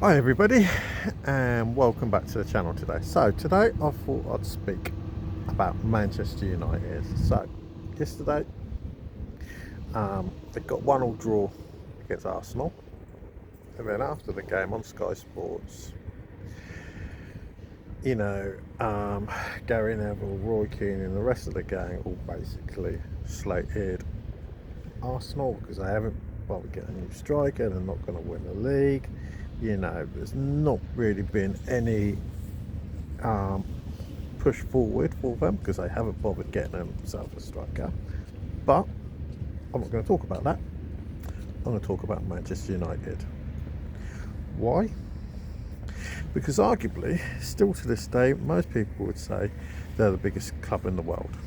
Hi everybody, and welcome back to the channel today. So today I thought I'd speak about Manchester United. So yesterday they got 1-1 draw against Arsenal, and then after the game on Sky Sports, Gary Neville, Roy Keane and the rest of the gang all basically slated Arsenal because they haven't bothered getting a new striker, they're not going to win the league. There's not really been any push forward for them because they haven't bothered getting themselves a striker. But I'm not going to talk about that. I'm going to talk about Manchester United. Why? Because arguably, still to this day, most people would say they're the biggest club in the world.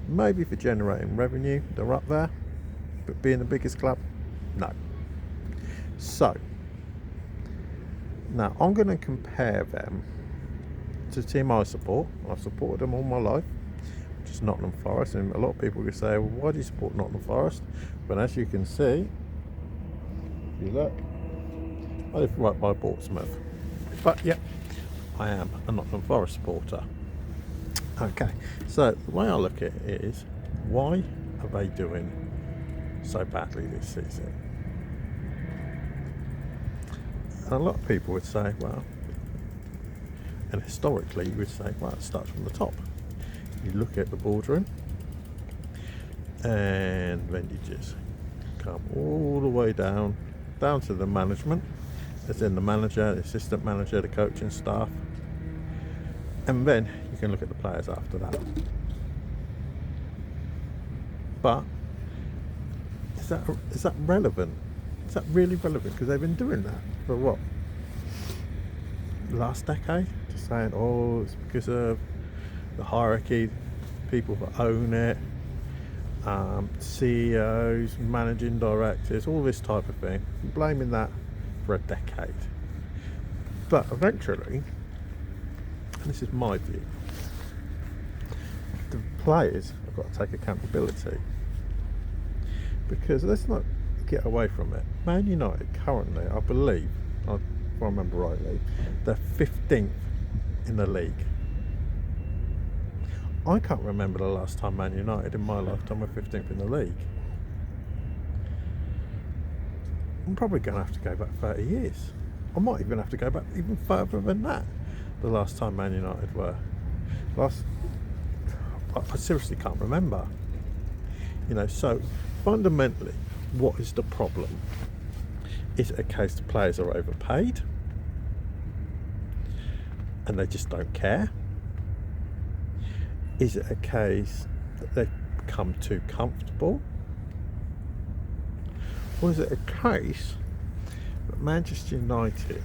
Maybe for generating revenue, they're up there, but being the biggest club, no. So, now I'm going to compare them to the team I support. I've supported them all my life, which is Nottingham Forest, and a lot of people will say, well, why do you support Nottingham Forest? But as you can see, if you look, I live right by Portsmouth. But yeah, I am a Nottingham Forest supporter. Okay, so the way I look at it is, why are they doing so badly this season? And a lot of people would say, well, and historically you would say, well, it starts from the top. You look at the boardroom, and then you just come all the way down to the management, as in the manager, the assistant manager, the coaching staff, and then you can look at the players after that. But is that relevant? Is that really relevant? Because they've been doing that for what? Last decade? Just saying, oh, it's because of the hierarchy, people that own it, CEOs, managing directors, all this type of thing. Blaming that for a decade. But eventually, and this is my view, the players have got to take accountability. Because let's not get away from it. Man United currently, I believe, if I remember rightly, they're 15th in the league. I can't remember the last time Man United in my lifetime were 15th in the league. I'm probably going to have to go back 30 years. I might even have to go back even further than that. The last time Man United were. I seriously can't remember. So fundamentally, what is the problem? Is it a case the players are overpaid and they just don't care? Is it a case that they've become too comfortable? Or is it a case that Manchester United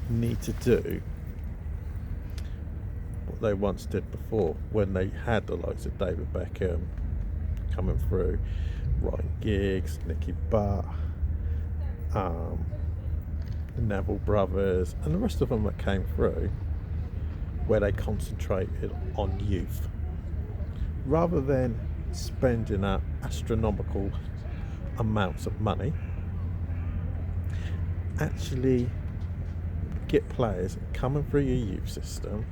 need to do what they once did before, when they had the likes of David Beckham coming through, Ryan Giggs, Nicky Butt, the Neville brothers, and the rest of them that came through, where they concentrated on youth rather than spending out astronomical amounts of money. Actually get players coming through your youth system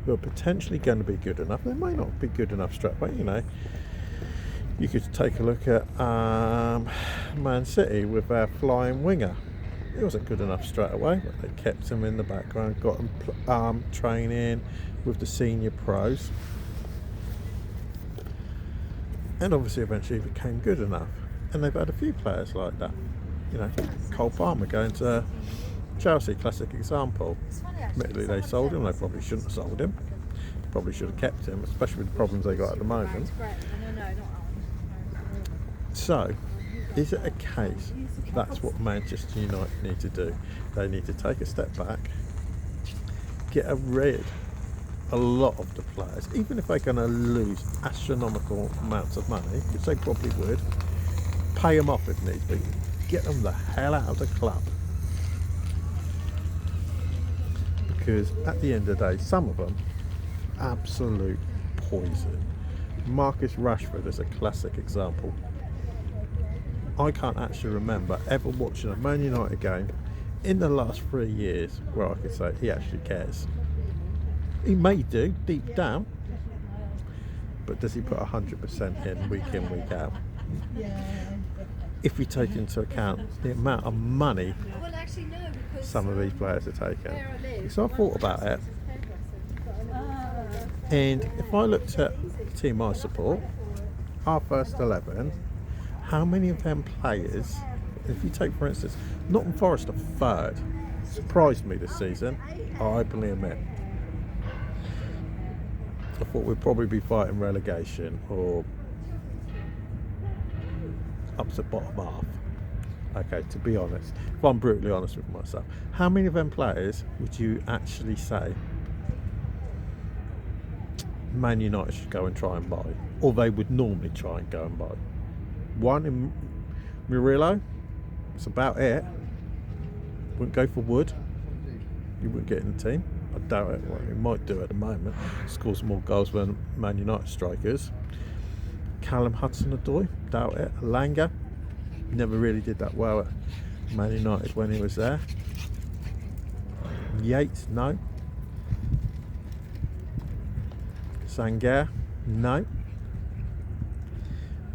who are potentially going to be good enough. They may not be good enough straight away. You could take a look at Man City with their flying winger. He wasn't good enough straight away, but they kept him in the background, got him training with the senior pros, and obviously eventually he became good enough. And they've had a few players like that. Cole Palmer going to Chelsea, classic example. Admittedly, they sold him. They probably shouldn't have sold him. Probably should have kept him, especially with the problems they got at the moment. So, is it a case that's what Manchester United need to do? They need to take a step back, get rid a lot of the players, even if they're going to lose astronomical amounts of money, which they probably would, pay them off if need be, get them the hell out of the club. Because at the end of the day, some of them, absolute poison. Marcus Rashford is a classic example. I can't actually remember ever watching a Man United game in the last 3 years where I could say he actually cares. He may do deep down, but does he put 100% in, week out? If we take into account the amount of money some of these players are taking. So I thought about it, and if I looked at the team I support, our first 11, how many of them players, if you take for instance Nottingham Forest are third, surprised me this season, I openly admit. I thought we'd probably be fighting relegation or up to bottom half. Okay, to be honest, if I'm brutally honest with myself, how many of them players would you actually say Man United should go and try and buy, or they would normally try and go and buy? One in Murillo, that's about it. Wouldn't go for Wood. You wouldn't get in the team. I doubt it. Well, he might do at the moment. Scores more goals than Man United strikers. Callum Hudson-Odoi, doubt it. Langer, never really did that well at Man United when he was there. Yates, no. Sangaré, no.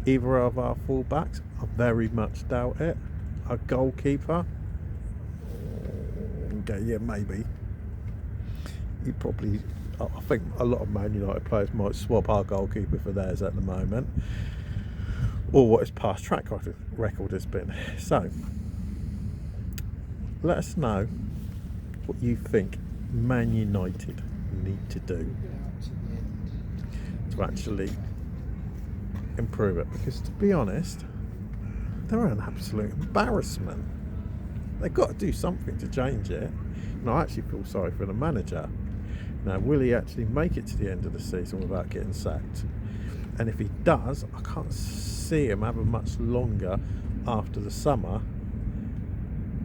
Either of our fullbacks, I very much doubt it. A goalkeeper, okay, yeah, maybe. He probably, I think a lot of Man United players might swap our goalkeeper for theirs at the moment, or what his past track record has been. So, let us know what you think Man United need to do to actually improve it, because to be honest, they're an absolute embarrassment. They've got to do something to change it. And I actually feel sorry for the manager. Now, will he actually make it to the end of the season without getting sacked? And if he does, I can't see him having much longer after the summer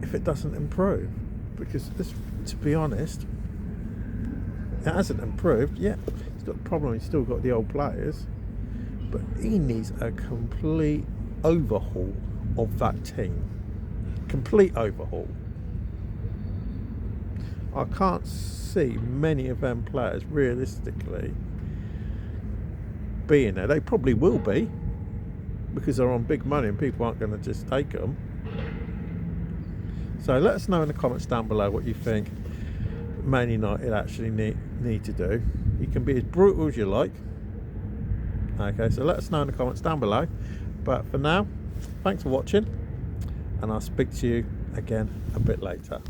if it doesn't improve. Because this, to be honest, it hasn't improved. Yeah, he's got the problem, he's still got the old players, but he needs a complete overhaul of that team. Complete overhaul. I can't see many of them players realistically being there. They probably will be, because they're on big money and people aren't going to just take them. So let us know in the comments down below what you think Man United actually need to do. You can be as brutal as you like. Okay, so let us know in the comments down below. But for now, thanks for watching, and I'll speak to you again a bit later.